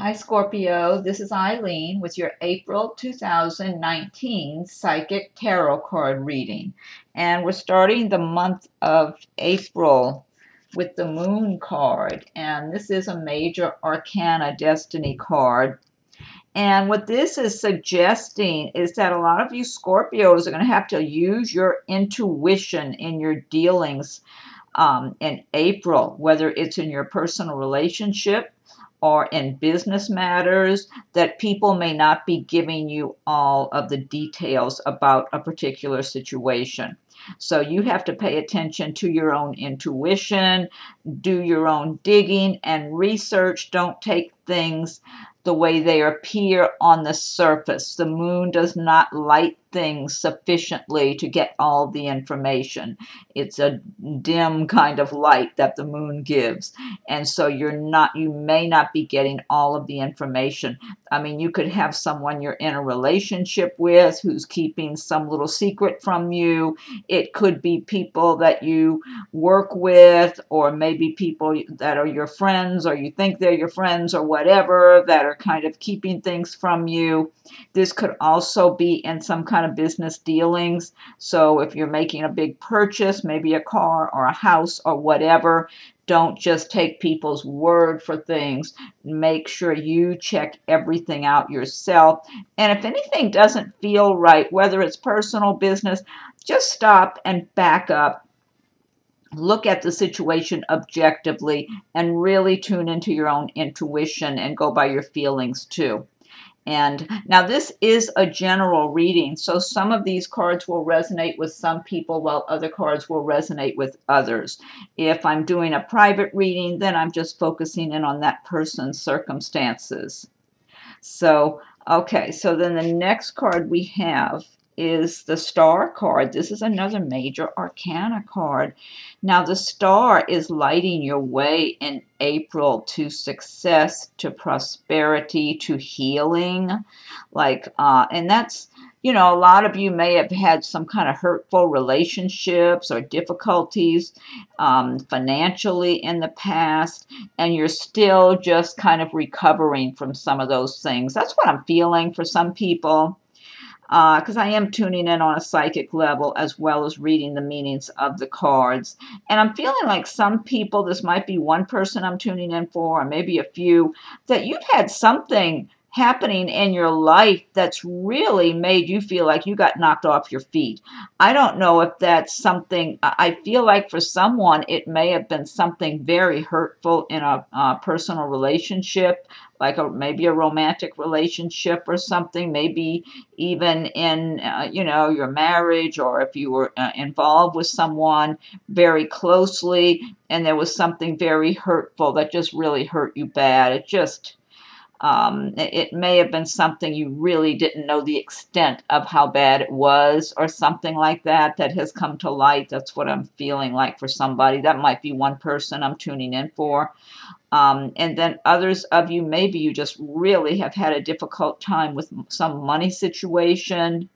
Hi, Scorpio. This is Eileen with your April 2019 Psychic Tarot card reading. And we're starting the month of April with the Moon card. And this is a major arcana destiny card. And what this is suggesting is that a lot of you Scorpios are going to have to use your intuition in your dealings in April, whether it's in your personal relationship or in business matters, that people may not be giving you all of the details about a particular situation. So you have to pay attention to your own intuition, do your own digging and research. Don't take things the way they appear on the surface. The moon does not light things sufficiently to get all the information. It's a dim kind of light that the moon gives. And so you may not be getting all of the information. I mean, you could have someone you're in a relationship with who's keeping some little secret from you. It could be people that you work with, or maybe people that are your friends, or you think they're your friends, or whatever, that are kind of keeping things from you. This could also be in some kind of business dealings. So if you're making a big purchase, maybe a car or a house or whatever, don't just take people's word for things. Make sure you check everything out yourself. And if anything doesn't feel right, whether it's personal, business, just stop and back up. Look at the situation objectively and really tune into your own intuition and go by your feelings too. And now this is a general reading, so some of these cards will resonate with some people while other cards will resonate with others. If I'm doing a private reading, then I'm just focusing in on that person's circumstances. So, okay, so then the next card we have is the Star card. This is another major arcana card. Now the Star is lighting your way in April to success, to prosperity, to healing. And that's, a lot of you may have had some kind of hurtful relationships or difficulties financially in the past, and you're still just kind of recovering from some of those things. That's what I'm feeling for some people. Because I am tuning in on a psychic level as well as reading the meanings of the cards. And I'm feeling like some people, this might be one person I'm tuning in for, or maybe a few, that you've had something happening in your life that's really made you feel like you got knocked off your feet. I don't know if that's something, I feel like for someone it may have been something very hurtful in a personal relationship, like maybe a romantic relationship or something, maybe even in, your marriage, or if you were involved with someone very closely and there was something very hurtful that just really hurt you bad. It may have been something you really didn't know the extent of how bad it was, or something like that has come to light. That's what I'm feeling like for somebody. That might be one person I'm tuning in for. And then others of you, maybe you just really have had a difficult time with some money situation,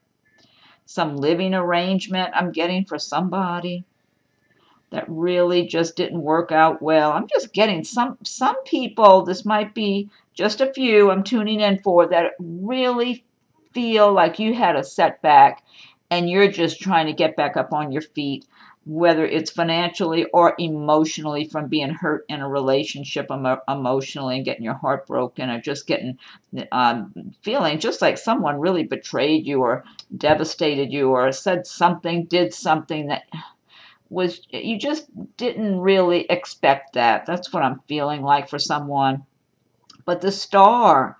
some living arrangement I'm getting for somebody that really just didn't work out well. I'm just getting some people, this might be just a few I'm tuning in for, that really feel like you had a setback and you're just trying to get back up on your feet, whether it's financially or emotionally from being hurt in a relationship emotionally and getting your heart broken, or just getting feeling just like someone really betrayed you or devastated you or said something, did something that was, you just didn't really expect that. That's what I'm feeling like for someone. But the Star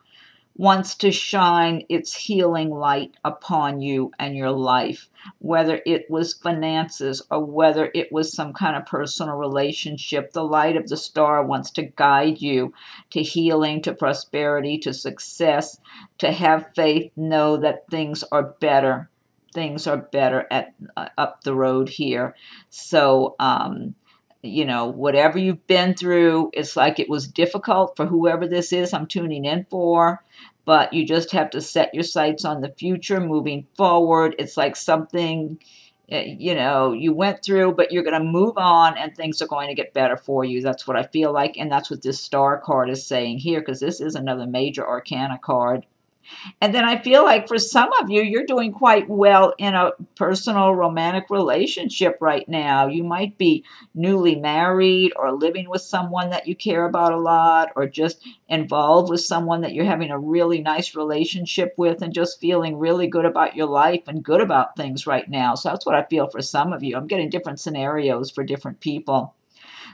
wants to shine its healing light upon you and your life, whether it was finances or whether it was some kind of personal relationship. The light of the Star wants to guide you to healing, to prosperity, to success, to have faith, know that things are better. Things are better up the road here. So, whatever you've been through, it's like it was difficult for whoever this is I'm tuning in for, but you just have to set your sights on the future, moving forward. It's like something You know, you went through, but you're going to move on and things are going to get better for you. That's what I feel like. And that's what this star card is saying here, because this is another major arcana card. And then I feel like for some of you, you're doing quite well in a personal romantic relationship right now. You might be newly married or living with someone that you care about a lot, or just involved with someone that you're having a really nice relationship with and just feeling really good about your life and good about things right now. So that's what I feel for some of you. I'm getting different scenarios for different people.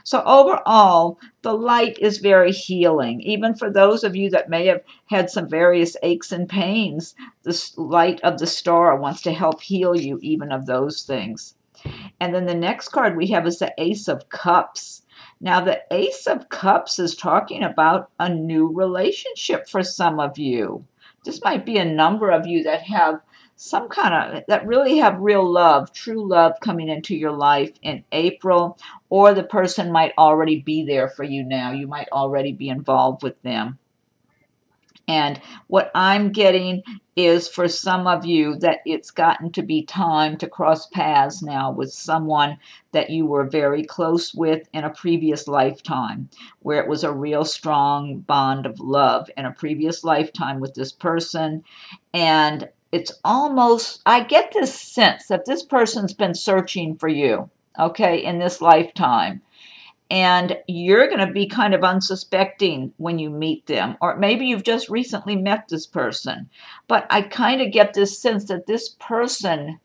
So overall, the light is very healing. Even for those of you that may have had some various aches and pains, the light of the star wants to help heal you even of those things. And then the next card we have is the Ace of Cups. Now, the Ace of Cups is talking about a new relationship for some of you. This might be a number of you that have some kind of, that really have real love, true love coming into your life in April, or the person might already be there for you now. You might already be involved with them. And what I'm getting is for some of you that it's gotten to be time to cross paths now with someone that you were very close with in a previous lifetime, where it was a real strong bond of love in a previous lifetime with this person. And it's almost, I get this sense that this person's been searching for you, okay, in this lifetime. And you're going to be kind of unsuspecting when you meet them. Or maybe you've just recently met this person. But I kind of get this sense that this person,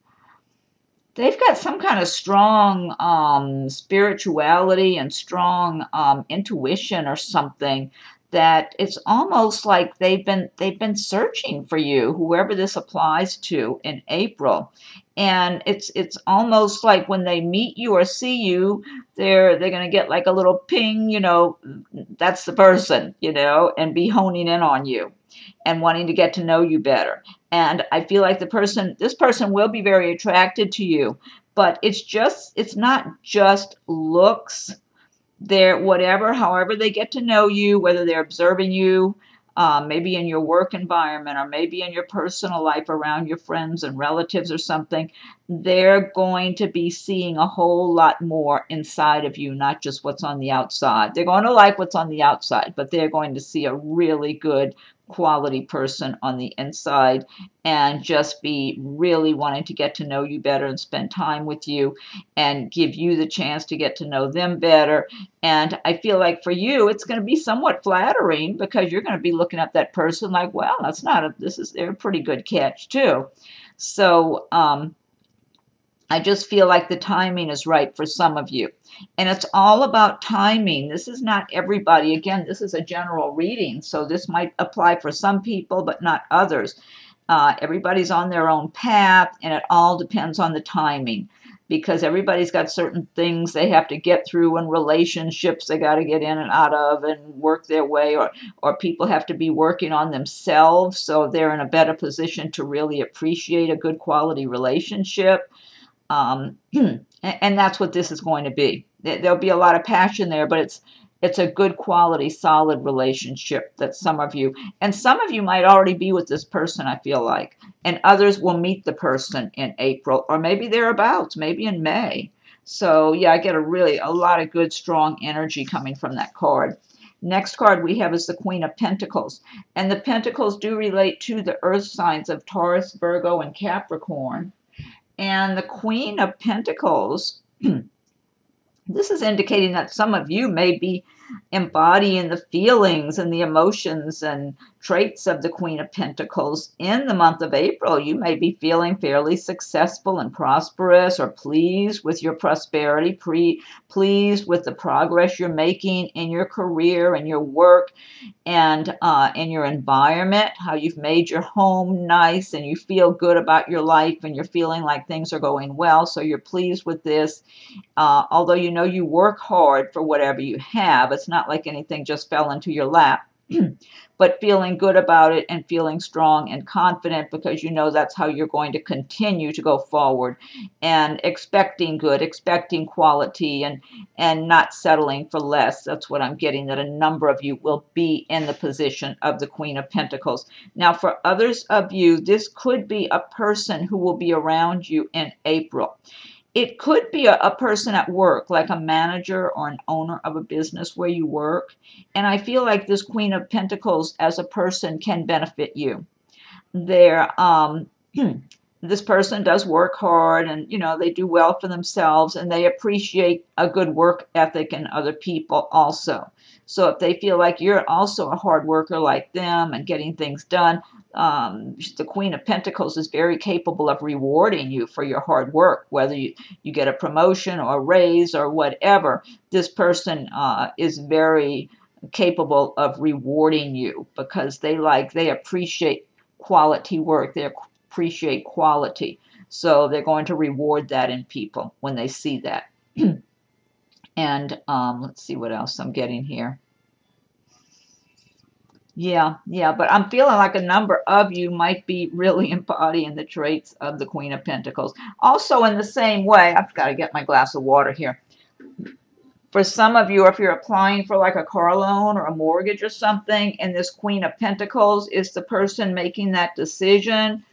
they've got some kind of strong spirituality and strong intuition or something, that it's almost like they've been searching for you, whoever this applies to, in April. And it's almost like when they meet you or see you, they're going to get like a little ping, you know, that's the person, you know, and be honing in on you and wanting to get to know you better. And I feel like this person will be very attracted to you, but it's not just looks. They're whatever, however they get to know you, whether they're observing you, maybe in your work environment or maybe in your personal life around your friends and relatives or something, they're going to be seeing a whole lot more inside of you, not just what's on the outside. They're going to like what's on the outside, but they're going to see a really good quality person on the inside and just be really wanting to get to know you better and spend time with you and give you the chance to get to know them better. And I feel like for you, it's going to be somewhat flattering, because you're going to be looking at that person like, well, they're a pretty good catch too. So, I just feel like the timing is right for some of you. And it's all about timing. This is not everybody. Again, this is a general reading, so this might apply for some people, but not others. Everybody's on their own path, and it all depends on the timing, because everybody's got certain things they have to get through in relationships they got to get in and out of and work their way, or people have to be working on themselves so they're in a better position to really appreciate a good quality relationship. And that's what this is going to be. There'll be a lot of passion there, but it's a good quality, solid relationship that some of you might already be with this person, I feel like, and others will meet the person in April, or maybe thereabouts, maybe in May. So yeah, I get a lot of good, strong energy coming from that card. Next card we have is the Queen of Pentacles, and the Pentacles do relate to the earth signs of Taurus, Virgo, and Capricorn. And the Queen of Pentacles, this is indicating that some of you may be embodying the feelings and the emotions and traits of the Queen of Pentacles in the month of April. You may be feeling fairly successful and prosperous, or pleased with your prosperity, pleased with the progress you're making in your career and your work and in your environment, how you've made your home nice and you feel good about your life and you're feeling like things are going well. So you're pleased with this. Although you know you work hard for whatever you have, it's not like anything just fell into your lap. but feeling good about it and feeling strong and confident because you know that's how you're going to continue to go forward, and expecting good, expecting quality, and not settling for less. That's what I'm getting, that a number of you will be in the position of the Queen of Pentacles. Now, for others of you, this could be a person who will be around you in April. It could be a person at work, like a manager or an owner of a business where you work. And I feel like this Queen of Pentacles as a person can benefit you. This person does work hard, and they do well for themselves, and they appreciate a good work ethic in other people also. So if they feel like you're also a hard worker like them and getting things done, the Queen of Pentacles is very capable of rewarding you for your hard work, whether you get a promotion or a raise or whatever. This person is very capable of rewarding you because they appreciate quality work. They appreciate quality. So they're going to reward that in people when they see that. And let's see what else I'm getting here. Yeah, but I'm feeling like a number of you might be really embodying the traits of the Queen of Pentacles. Also, in the same way, I've got to get my glass of water here. For some of you, if you're applying for like a car loan or a mortgage or something, and this Queen of Pentacles is the person making that decision,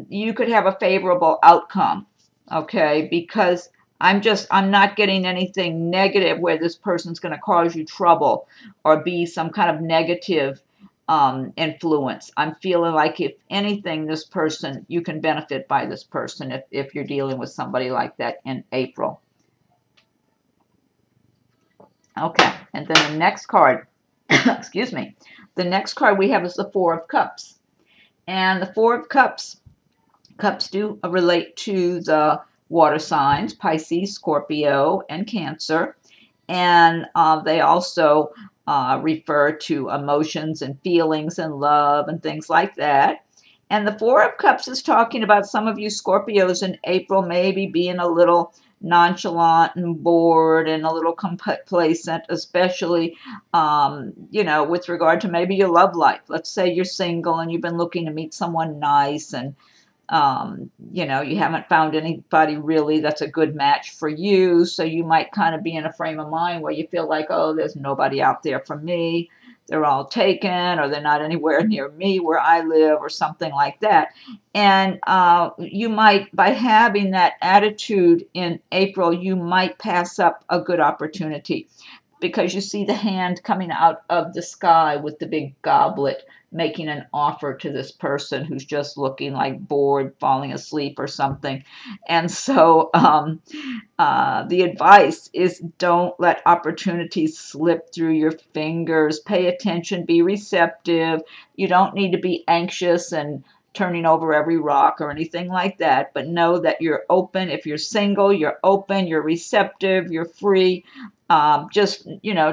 you could have a favorable outcome, okay? Because I'm not getting anything negative where this person's going to cause you trouble or be some kind of negative influence. I'm feeling like, if anything, this person, you can benefit by this person if you're dealing with somebody like that in April. Okay, and then the next card, excuse me, the next card we have is the Four of Cups. And the Four of Cups do relate to the water signs, Pisces, Scorpio, and Cancer. And they also refer to emotions and feelings and love and things like that. And the Four of Cups is talking about some of you Scorpios in April maybe being a little nonchalant and bored and a little complacent, especially, with regard to maybe your love life. Let's say you're single and you've been looking to meet someone nice, and you haven't found anybody really that's a good match for you. So you might kind of be in a frame of mind where you feel like, oh, there's nobody out there for me. They're all taken, or they're not anywhere near me where I live, or something like that. And you might, by having that attitude in April, you might pass up a good opportunity because you see the hand coming out of the sky with the big goblet, making an offer to this person who's just looking like bored, falling asleep or something. And so the advice is, don't let opportunities slip through your fingers. Pay attention, be receptive. You don't need to be anxious and turning over every rock or anything like that, but know that you're open. If you're single, you're open, you're receptive, you're free. Just,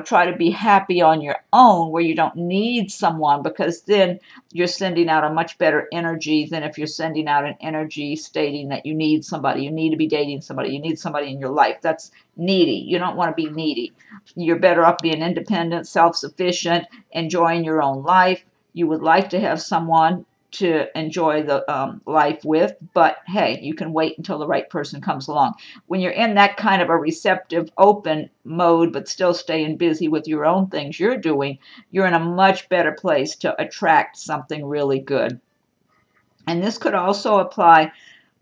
try to be happy on your own where you don't need someone, because then you're sending out a much better energy than if you're sending out an energy stating that you need somebody, you need to be dating somebody, you need somebody in your life. That's needy. You don't want to be needy. You're better off being independent, self-sufficient, enjoying your own life. You would like to have someone to enjoy the life with, but hey, you can wait until the right person comes along. When you're in that kind of a receptive, open mode, but still staying busy with your own things you're doing, you're in a much better place to attract something really good. And this could also apply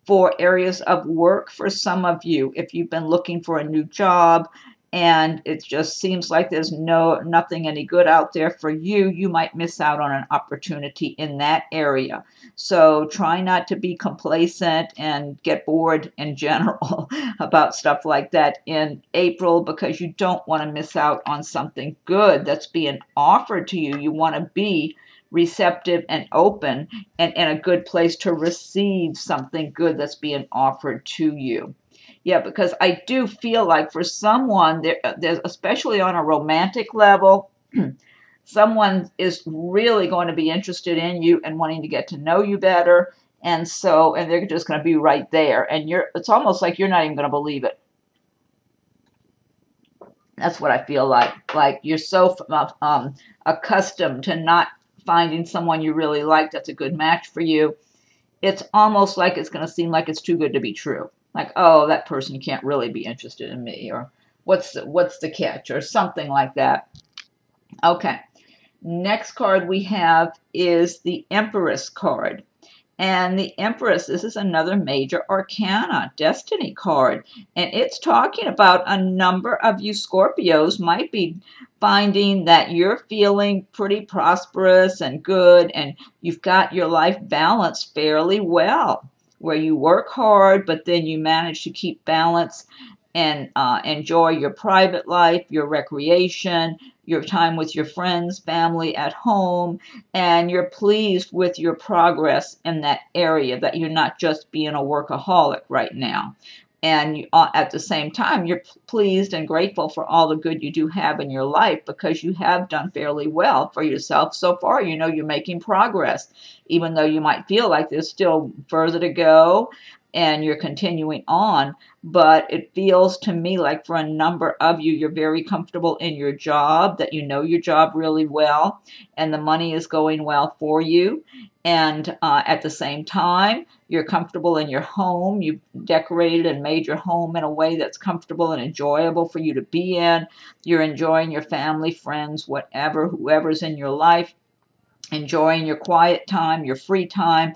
for areas of work for some of you. If you've been looking for a new job and it just seems like there's nothing any good out there for you, you might miss out on an opportunity in that area. So try not to be complacent and get bored in general about stuff like that in April, because you don't want to miss out on something good that's being offered to you. You want to be receptive and open and in a good place to receive something good that's being offered to you. Yeah, because I do feel like for someone, there's, especially on a romantic level, someone is really going to be interested in you and wanting to get to know you better. And they're just going to be right there. And it's almost like you're not even going to believe it. That's what I feel like. Like you're so accustomed to not finding someone you really like that's a good match for you. It's almost like it's going to seem like it's too good to be true. Like, oh, that person can't really be interested in me, or what's the catch, or something like that. Okay. Next card we have is the Empress card. And the Empress, this is another major arcana, destiny card. And it's talking about a number of you Scorpios might be finding that you're feeling pretty prosperous and good, and you've got your life balanced fairly well, where you work hard, but then you manage to keep balance and enjoy your private life, your recreation, your time with your friends, family at home, and you're pleased with your progress in that area, that you're not just being a workaholic right now. And you, at the same time, you're pleased and grateful for all the good you do have in your life, because you have done fairly well for yourself so far. You know you're making progress, even though you might feel like there's still further to go and you're continuing on. But it feels to me like for a number of you, you're very comfortable in your job, that you know your job really well, and the money is going well for you. And at the same time, you're comfortable in your home. You've decorated and made your home in a way that's comfortable and enjoyable for you to be in. You're enjoying your family, friends, whatever, whoever's in your life, enjoying your quiet time, your free time.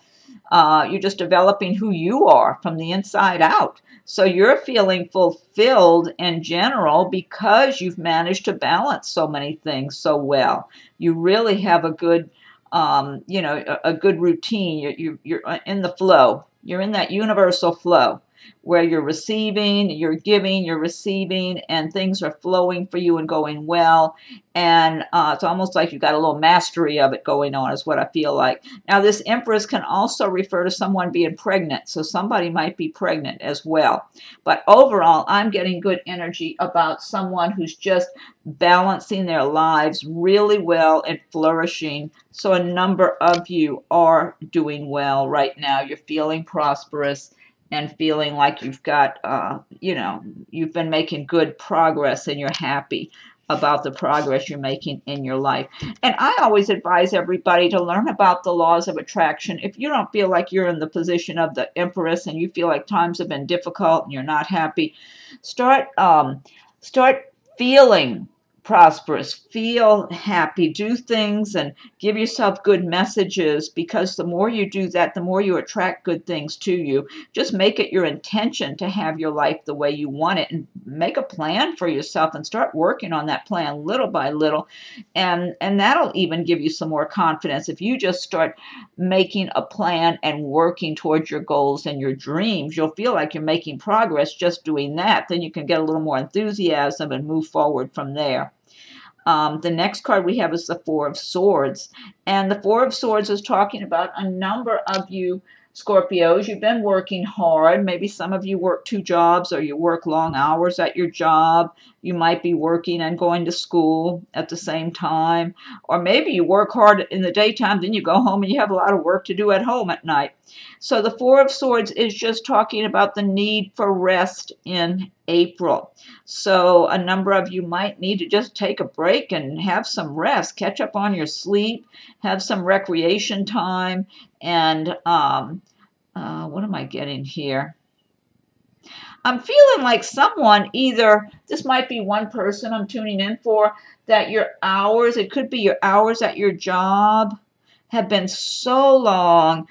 You're just developing who you are from the inside out. So you're feeling fulfilled in general because you've managed to balance so many things so well. You really have a good, a good routine. You're in the flow. You're in that universal flow where you're receiving, you're giving, you're receiving, and things are flowing for you and going well. And it's almost like you've got a little mastery of it going on, is what I feel like. Now, this Empress can also refer to someone being pregnant. So somebody might be pregnant as well. But overall, I'm getting good energy about someone who's just balancing their lives really well and flourishing. So a number of you are doing well right now. You're feeling prosperous and feeling like you've got, you've been making good progress, and you're happy about the progress you're making in your life. And I always advise everybody to learn about the laws of attraction. If you don't feel like you're in the position of the Empress and you feel like times have been difficult and you're not happy, start feeling prosperous, feel happy, do things and give yourself good messages, because the more you do that, the more you attract good things to you. Just make it your intention to have your life the way you want it, and make a plan for yourself and start working on that plan little by little, and that'll even give you some more confidence. If you just start making a plan and working towards your goals and your dreams, you'll feel like you're making progress just doing that. Then you can get a little more enthusiasm and move forward from there. The next card we have is the Four of Swords. And the Four of Swords is talking about a number of you Scorpios. You've been working hard. Maybe some of you work 2 jobs, or you work long hours at your job. You might be working and going to school at the same time. Or maybe you work hard in the daytime, then you go home and you have a lot of work to do at home at night. So the Four of Swords is just talking about the need for rest in April. So a number of you might need to just take a break and have some rest, catch up on your sleep, have some recreation time, and what am I getting here? I'm feeling like someone, either, this might be one person I'm tuning in for, that your hours, it could be your hours at your job, have been so long.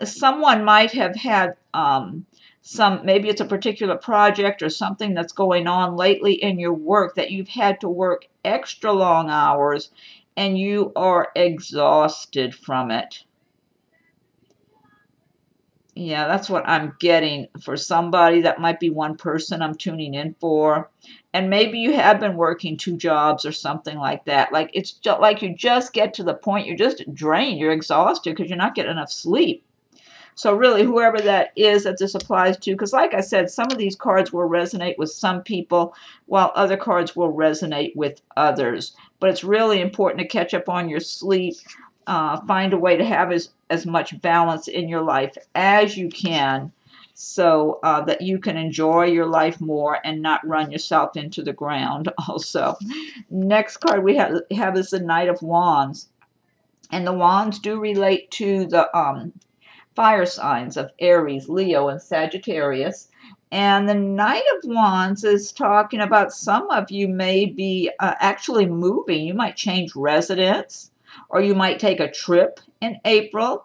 Someone might have had maybe it's a particular project or something that's going on lately in your work that you've had to work extra long hours and you are exhausted from it. Yeah, that's what I'm getting for somebody. That might be one person I'm tuning in for. And maybe you have been working 2 jobs or something like that. Like it's just like you just get to the point you're just drained, you're exhausted because you're not getting enough sleep. So really, whoever that is that this applies to, because like I said, some of these cards will resonate with some people, while other cards will resonate with others. But it's really important to catch up on your sleep, find a way to have as much balance in your life as you can, so that you can enjoy your life more and not run yourself into the ground also. Next card we have is the Knight of Wands. And the wands do relate to the fire signs of Aries, Leo, and Sagittarius. And the Knight of Wands is talking about some of you may be actually moving. You might change residence, or you might take a trip in April.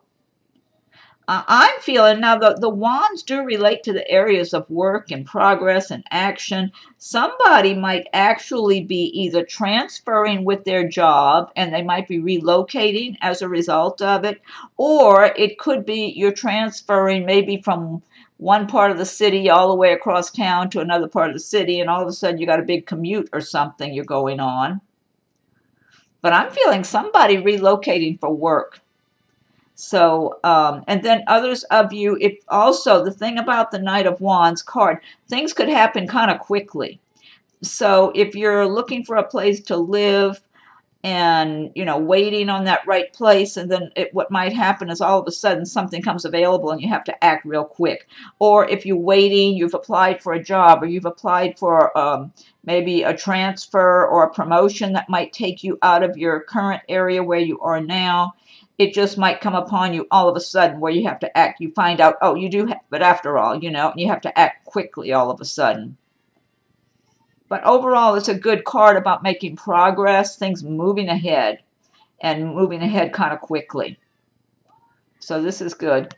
I'm feeling now the wands do relate to the areas of work and progress and action. Somebody might actually be either transferring with their job and they might be relocating as a result of it, or it could be you're transferring maybe from one part of the city all the way across town to another part of the city, and all of a sudden you got a big commute or something you're going on. But I'm feeling somebody relocating for work. So, and then others of you, if also the thing about the Knight of Wands card, things could happen kind of quickly. So if you're looking for a place to live and, you know, waiting on that right place, and then what might happen is all of a sudden something comes available and you have to act real quick. Or if you're waiting, you've applied for a job, or you've applied for maybe a transfer or a promotion that might take you out of your current area where you are now. It just might come upon you all of a sudden where you have to act. You find out, oh, you do have, but after all, you know, you have to act quickly all of a sudden. But overall, it's a good card about making progress, things moving ahead, and moving ahead kind of quickly. So this is good.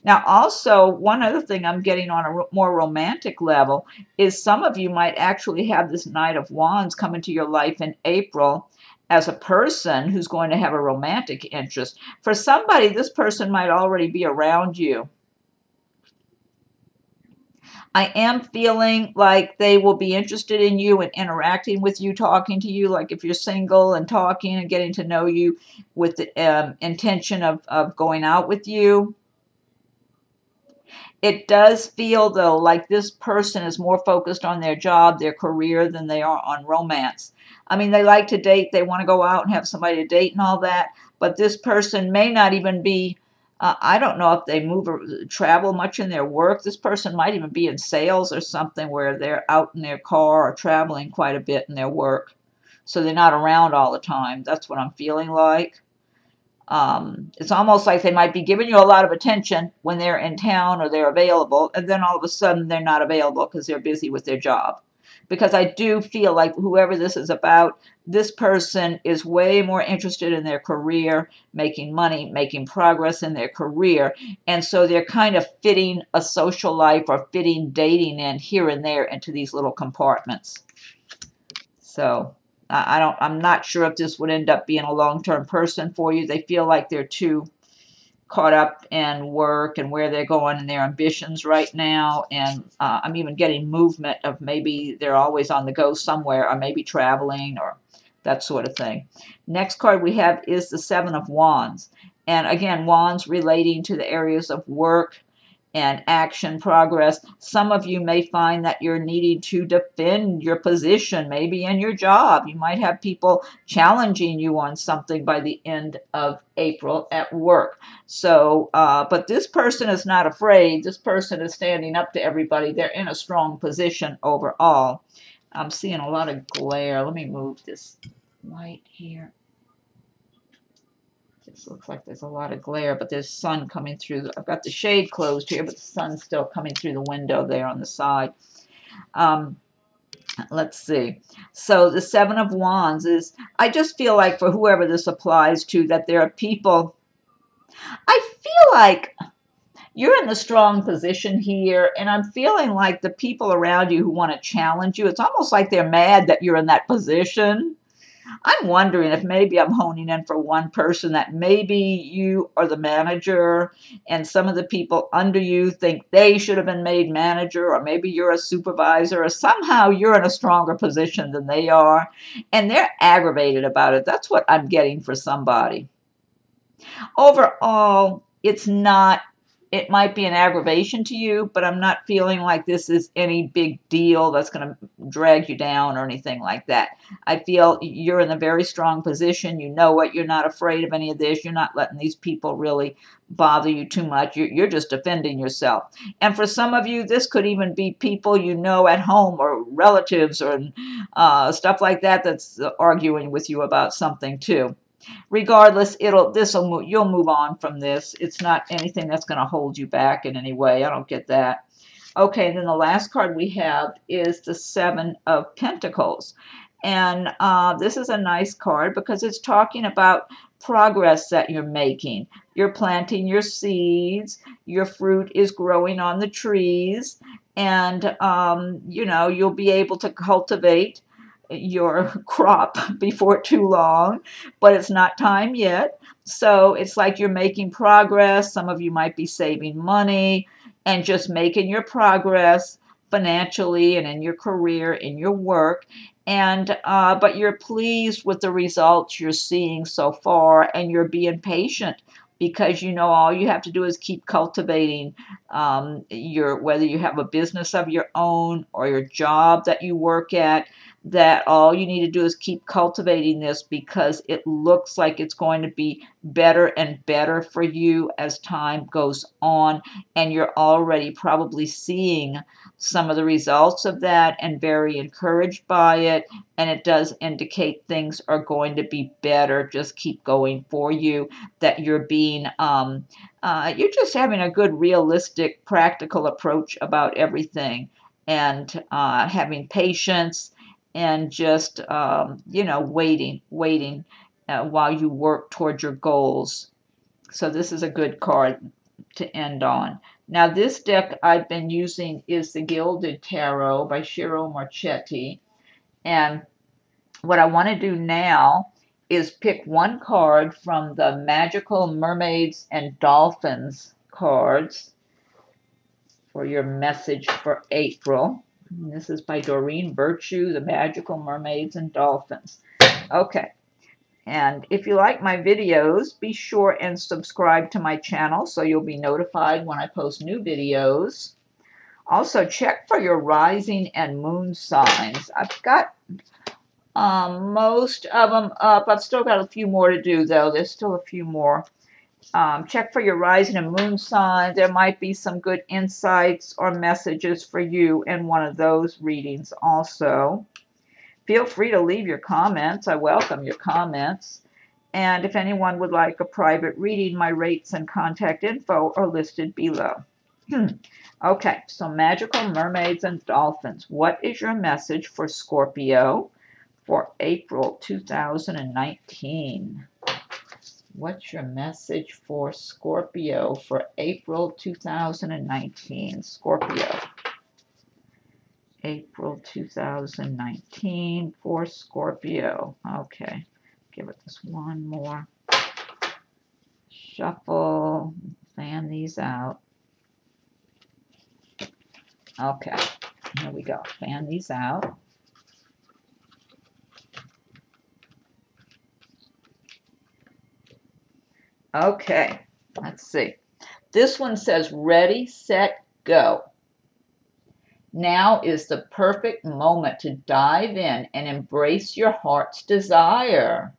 Now, also, one other thing I'm getting on a more romantic level is some of you might actually have this Knight of Wands come into your life in April as a person who's going to have a romantic interest. For somebody, this person might already be around you. I am feeling like they will be interested in you and interacting with you, talking to you, like if you're single and talking and getting to know you with the intention of going out with you. It does feel, though, like this person is more focused on their job, their career, than they are on romance. I mean, they like to date, they want to go out and have somebody to date and all that, but this person may not even be, I don't know if they move or travel much in their work. This person might even be in sales or something where they're out in their car or traveling quite a bit in their work. So they're not around all the time. That's what I'm feeling like. It's almost like they might be giving you a lot of attention when they're in town or they're available, and then all of a sudden they're not available because they're busy with their job. Because I do feel like whoever this is about, this person is way more interested in their career, making money, making progress in their career, and so they're kind of fitting a social life or fitting dating in here and there into these little compartments. So I'm not sure if this would end up being a long-term person for you. They feel like they're too caught up in work and where they're going and their ambitions right now. And I'm even getting movement of maybe they're always on the go somewhere, or maybe traveling, or that sort of thing. Next card we have is the Seven of Wands. And again, wands relating to the areas of work and action, progress. Some of you may find that you're needing to defend your position, maybe in your job. You might have people challenging you on something by the end of April at work. So, but this person is not afraid. This person is standing up to everybody. They're in a strong position overall. I'm seeing a lot of glare. Let me move this light here. It looks like there's a lot of glare, but there's sun coming through. I've got the shade closed here, but the sun's still coming through the window there on the side. Let's see. So the Seven of Wands is, I just feel like for whoever this applies to, that there are people, I feel like you're in the strong position here, and I'm feeling like the people around you who want to challenge you, it's almost like they're mad that you're in that position. I'm wondering if maybe I'm honing in for one person, that maybe you are the manager and some of the people under you think they should have been made manager, or maybe you're a supervisor, or somehow you're in a stronger position than they are, and they're aggravated about it. That's what I'm getting for somebody. Overall, it's not it might be an aggravation to you, but I'm not feeling like this is any big deal that's going to drag you down or anything like that. I feel you're in a very strong position. You know what? You're not afraid of any of this. You're not letting these people really bother you too much. You're just defending yourself. And for some of you, this could even be people you know at home or relatives or stuff like that that's arguing with you about something too. Regardless, you'll move on from this. It's not anything that's going to hold you back in any way. I don't get that. Okay, then the last card we have is the Seven of Pentacles. And this is a nice card because it's talking about progress that you're making. You're planting your seeds. Your fruit is growing on the trees. And, you'll be able to cultivate your crop before too long, but it's not time yet. So it's like you're making progress. Some of you might be saving money and just making your progress financially and in your career, in your work. And but you're pleased with the results you're seeing so far, and you're being patient because you know all you have to do is keep cultivating whether you have a business of your own or your job that you work at, that all you need to do is keep cultivating this because it looks like it's going to be better and better for you as time goes on, and you're already probably seeing some of the results of that and very encouraged by it, and it does indicate things are going to be better. Just keep going for you, that you're being you're just having a good realistic practical approach about everything, and having patience and just waiting while you work toward your goals. So this is a good card to end on. Now this deck I've been using is the Gilded Tarot by Ciro Marchetti, and what I want to do now is pick one card from the Magical Mermaids and Dolphins cards for your message for April. And this is by Doreen, Virtue, the Magical Mermaids and Dolphins. Okay. And if you like my videos, be sure and subscribe to my channel so you'll be notified when I post new videos. Also, check for your rising and moon signs. I've got most of them up. I've still got a few more to do, though. There's still a few more. Check for your rising and moon sign. There might be some good insights or messages for you in one of those readings also. Feel free to leave your comments. I welcome your comments. And if anyone would like a private reading, my rates and contact info are listed below. Okay, so Magical Mermaids and Dolphins. What is your message for Scorpio for April 2019? What's your message for Scorpio for April 2019? Scorpio. April 2019 for Scorpio. Okay. Give it this one more shuffle. Fan these out. Okay. Here we go. Fan these out. Okay. Let's see. This one says ready, set, go. Now is the perfect moment to dive in and embrace your heart's desire.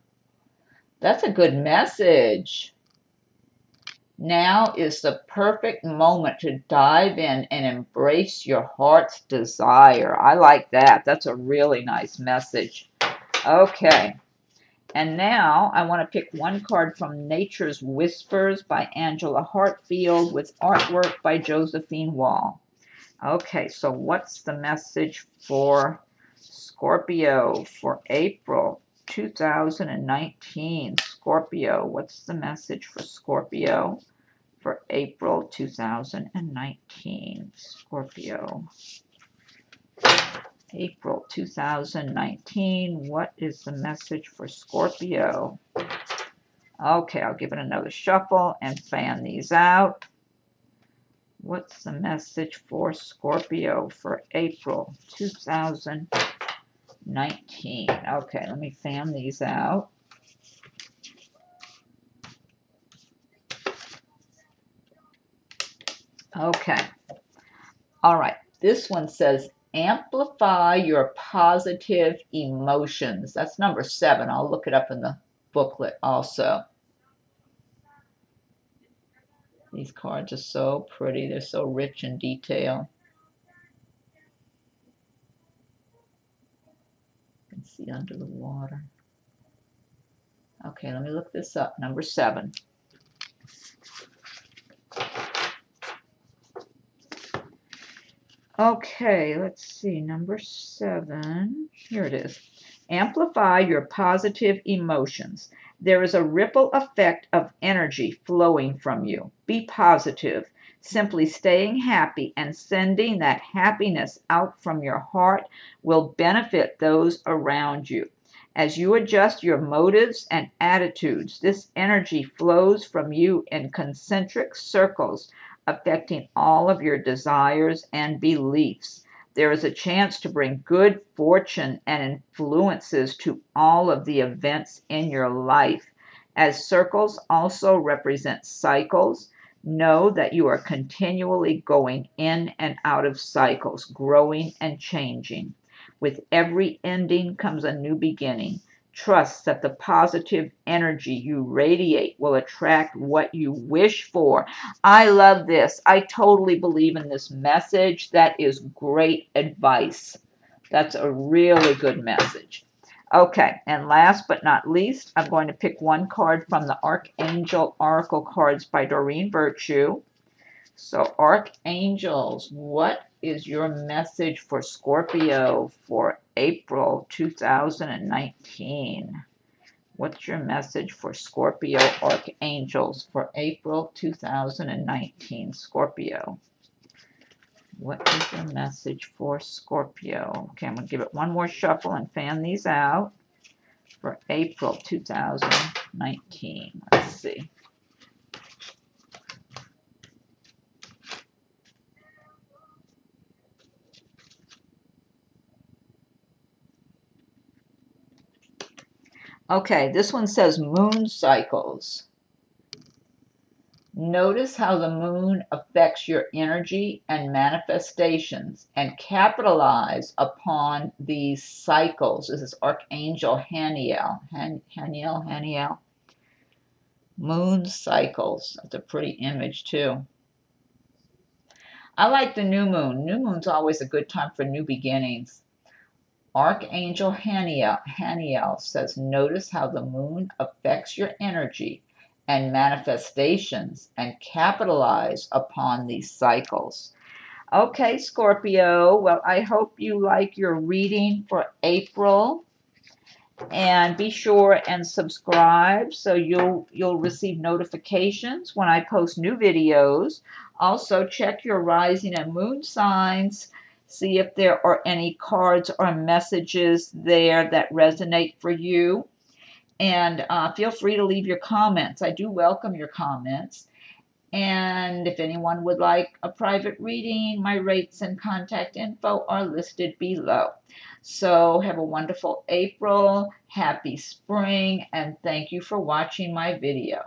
That's a good message. Now is the perfect moment to dive in and embrace your heart's desire. I like that. That's a really nice message. Okay. And now I want to pick one card from Nature's Whispers by Angela Hartfield with artwork by Josephine Wall. Okay, so what's the message for Scorpio for April 2019? Scorpio, what's the message for Scorpio for April 2019? Scorpio. April 2019, what is the message for Scorpio? Okay, I'll give it another shuffle and fan these out. What's the message for Scorpio for April 2019? Okay, let me fan these out. Okay. All right. This one says amplify your positive emotions. That's number 7. I'll look it up in the booklet also. These cards are so pretty. They're so rich in detail. You can see under the water. Okay, let me look this up. Number 7. Okay, let's see. Number 7. Here it is. Amplify your positive emotions. There is a ripple effect of energy flowing from you. Be positive. Simply staying happy and sending that happiness out from your heart will benefit those around you. As you adjust your motives and attitudes, this energy flows from you in concentric circles, affecting all of your desires and beliefs. There is a chance to bring good fortune and influences to all of the events in your life. As circles also represent cycles, know that you are continually going in and out of cycles, growing and changing. With every ending comes a new beginning. Trust that the positive energy you radiate will attract what you wish for. I love this. I totally believe in this message. That is great advice. That's a really good message. Okay, and last but not least, I'm going to pick one card from the Archangel Oracle cards by Doreen Virtue. So, Archangels, what is your message for Scorpio for April 2019? What's your message for Scorpio Archangels for April 2019? Scorpio. What is your message for Scorpio? Okay, I'm going to give it one more shuffle and fan these out for April 2019. Let's see. Okay, this one says moon cycles. Notice how the moon affects your energy and manifestations and capitalize upon these cycles. This is Archangel Haniel. Haniel. Moon cycles. That's a pretty image too. I like the new moon. New moon's always a good time for new beginnings. Archangel Haniel says, notice how the moon affects your energy and manifestations and capitalize upon these cycles. Okay, Scorpio, well, I hope you like your reading for April. And be sure and subscribe so you'll receive notifications when I post new videos. Also, check your rising and moon signs. See if there are any cards or messages there that resonate for you. And feel free to leave your comments. I do welcome your comments. And if anyone would like a private reading, my rates and contact info are listed below. So have a wonderful April, happy spring, and thank you for watching my video.